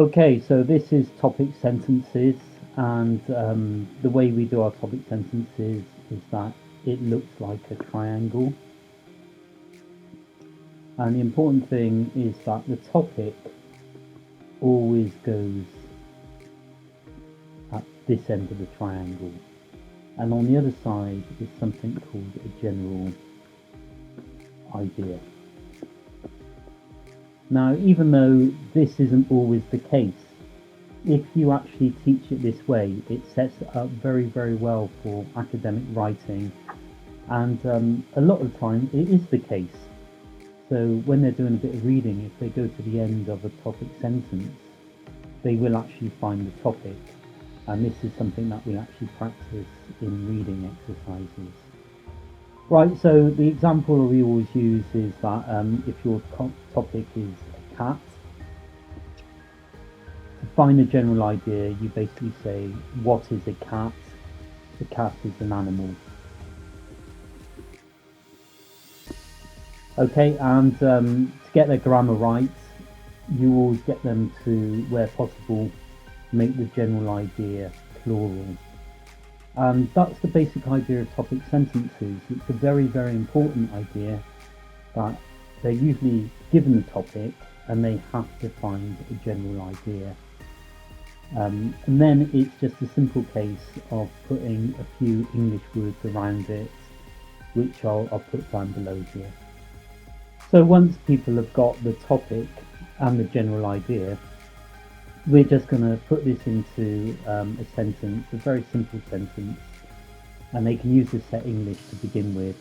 Okay, so this is topic sentences, and the way we do our topic sentences is that it looks like a triangle. And the important thing is that the topic always goes at this end of the triangle. And on the other side is something called a general idea. Now, even though this isn't always the case, if you actually teach it this way, it sets it up very, very well for academic writing. And a lot of the time it is the case. So when they're doing a bit of reading, if they go to the end of a topic sentence, they will actually find the topic. And this is something that we actually practice in reading exercises. Right, so the example we always use is that if your topic is a cat, to find a general idea, you basically say, what is a cat? A cat is an animal. Okay, and to get their grammar right, you always get them to, where possible, make the general idea plural. And that's the basic idea of topic sentences. It's a very, very important idea that they're usually given the topic and they have to find a general idea. And then it's just a simple case of putting a few English words around it, which I'll put down below here. So once people have got the topic and the general idea, we're just going to put this into a sentence, a very simple sentence, and they can use the set English to begin with.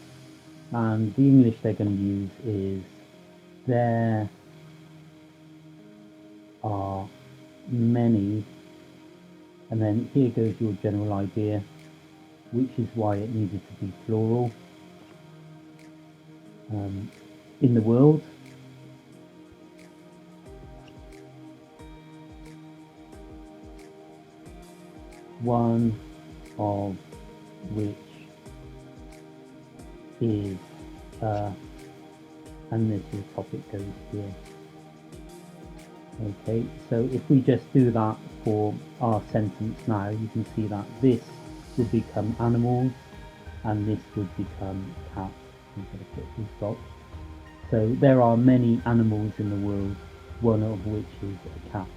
And the English they're going to use is, there are many, and then here goes your general idea, which is why it needed to be plural, in the world. One of which is and this is topic goes here. Okay, so if we just do that for our sentence now, you can see that this would become animals and this would become cats. I'm going to put full stop. So there are many animals in the world, one of which is a cat.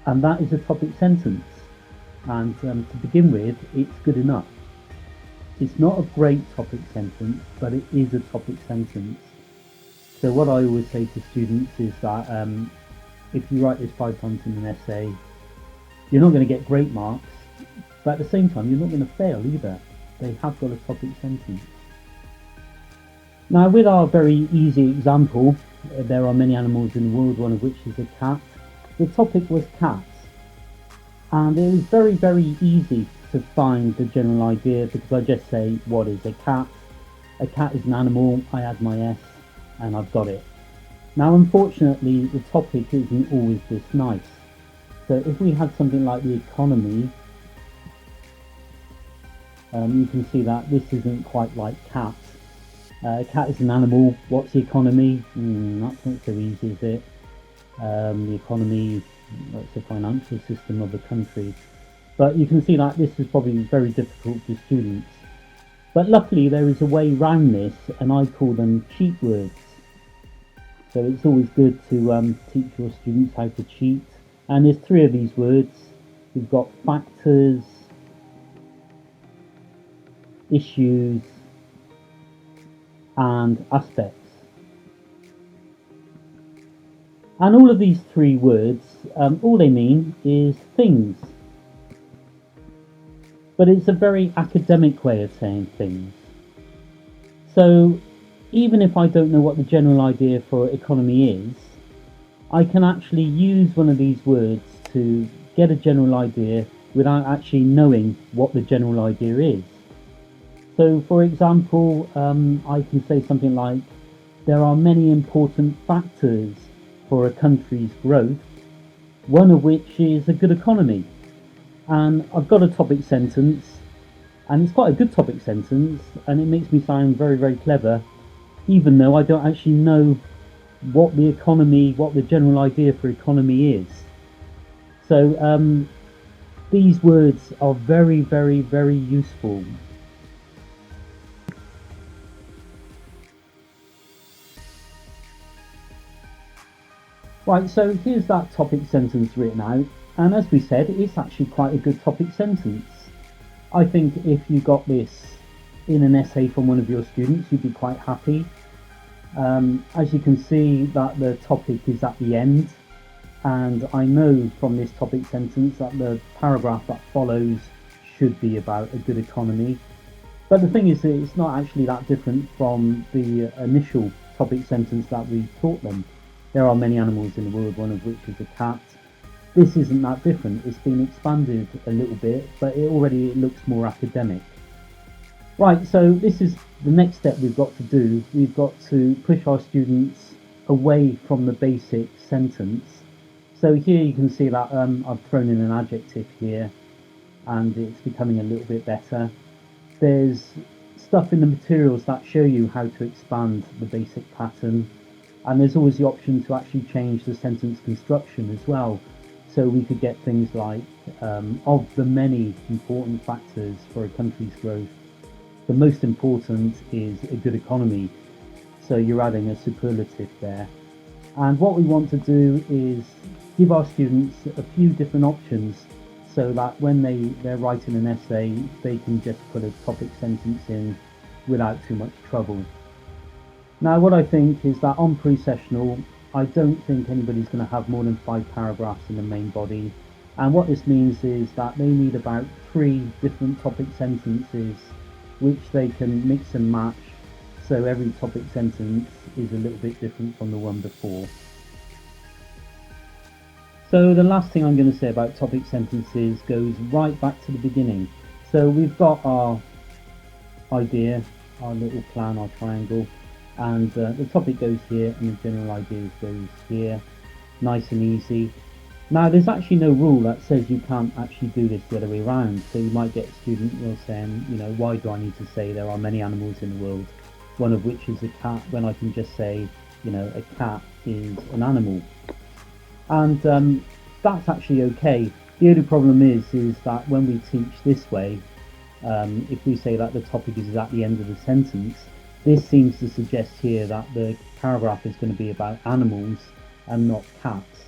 And that is a topic sentence. And to begin with, it's good enough. It's not a great topic sentence, but it is a topic sentence. So what I always say to students is that if you write this 5 times in an essay, you're not going to get great marks, but at the same time, you're not going to fail either. They have got a topic sentence. Now, with our very easy example, there are many animals in the world, one of which is a cat. The topic was cats. And it was very, very easy to find the general idea because I just say, what is a cat? A cat is an animal, I add my S, and I've got it. Now, unfortunately, the topic isn't always this nice. So if we had something like the economy, you can see that this isn't quite like cats. A cat is an animal, what's the economy? That's not so easy, is it? The economy, it's the financial system of the country. But you can see that this is probably very difficult for students. But luckily there is a way around this, and I call them cheat words. So it's always good to teach your students how to cheat. And there's 3 of these words. We've got factors, issues, and aspects. And all of these 3 words, all they mean is things. But it's a very academic way of saying things. So even if I don't know what the general idea for economy is, I can actually use one of these words to get a general idea without actually knowing what the general idea is. So for example, I can say something like, there are many important factors for a country's growth, one of which is a good economy. And I've got a topic sentence, and it's quite a good topic sentence, and it makes me sound very, very clever, even though I don't actually know what the general idea for economy is. So these words are very, very, very useful. Right, so here's that topic sentence written out, and as we said, it's actually quite a good topic sentence. I think if you got this in an essay from one of your students, you'd be quite happy. As you can see that the topic is at the end, and I know from this topic sentence that the paragraph that follows should be about a good economy. But the thing is that it's not actually that different from the initial topic sentence that we taught them. There are many animals in the world, one of which is a cat. This isn't that different. It's been expanded a little bit, but it looks more academic. Right, so this is the next step we've got to do. We've got to push our students away from the basic sentence. So here you can see that I've thrown in an adjective here, and it's becoming a little bit better. There's stuff in the materials that show you how to expand the basic pattern, and there's always the option to actually change the sentence construction as well. So we could get things like, of the many important factors for a country's growth, the most important is a good economy. So you're adding a superlative there. And what we want to do is give our students a few different options so that when they're writing an essay, they can just put a topic sentence in without too much trouble. Now, what I think is that on pre-sessional, I don't think anybody's going to have more than 5 paragraphs in the main body. And what this means is that they need about 3 different topic sentences which they can mix and match, so every topic sentence is a little bit different from the one before. So the last thing I'm going to say about topic sentences goes right back to the beginning. So we've got our idea, our little plan, our triangle, and the topic goes here and the general ideas goes here, nice and easy. Now there's actually no rule that says you can't actually do this the other way around. So you might get a student will saying, why do I need to say there are many animals in the world, one of which is a cat, when I can just say, a cat is an animal. And that's actually okay. The only problem is that when we teach this way, if we say that the topic is at the end of the sentence, this seems to suggest here that the paragraph is going to be about animals and not cats.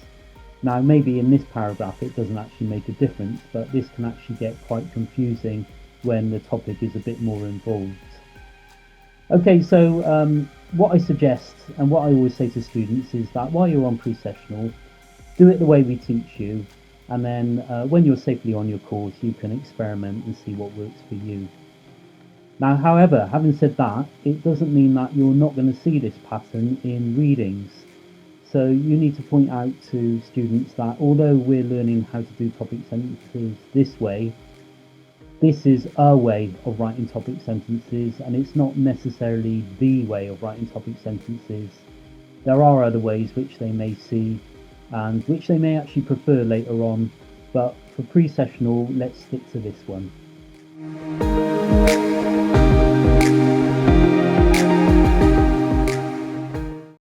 Now, maybe in this paragraph it doesn't actually make a difference, but this can actually get quite confusing when the topic is a bit more involved. Okay, so what I suggest and what I always say to students is that while you're on pre-sessional, do it the way we teach you, and then when you're safely on your course, you can experiment and see what works for you. Now, however, having said that, it doesn't mean that you're not going to see this pattern in readings. So you need to point out to students that although we're learning how to do topic sentences this way, this is a way of writing topic sentences, and it's not necessarily the way of writing topic sentences. There are other ways which they may see and which they may actually prefer later on, but for pre-sessional, let's stick to this one.